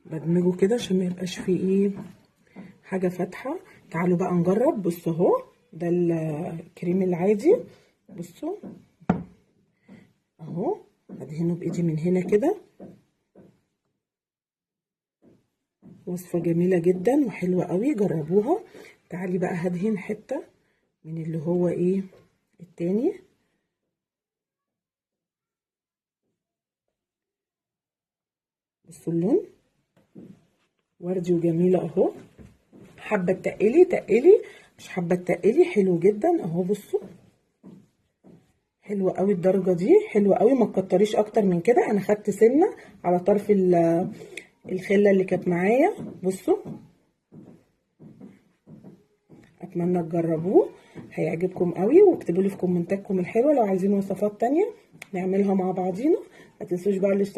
بدمجه كده عشان ما يبقاش فيه ايه حاجه فاتحه. تعالوا بقى نجرب. بصوا اهو ده الكريم العادي. بصوا اهو هدهنه بايدي من هنا كده. وصفه جميله جدا وحلوه قوي، جربوها. تعالي بقى هدهن حته من اللي هو ايه التاني. بصوا اللون وردي وجميله اهو. حابه تقلي تقلي، مش حابه تقلي، حلو جدا اهو. بصوا حلوه قوي الدرجه دي، حلوه قوي. ما تكتريش اكتر من كده. انا خدت سنه على طرف الخله اللي كانت معايا. بصوا اتمنى تجربوه، هيعجبكم قوي. واكتبوا لي في كومنتاتكم الحلوه لو عايزين وصفات تانية نعملها مع بعضينا. ما تنسوش بقى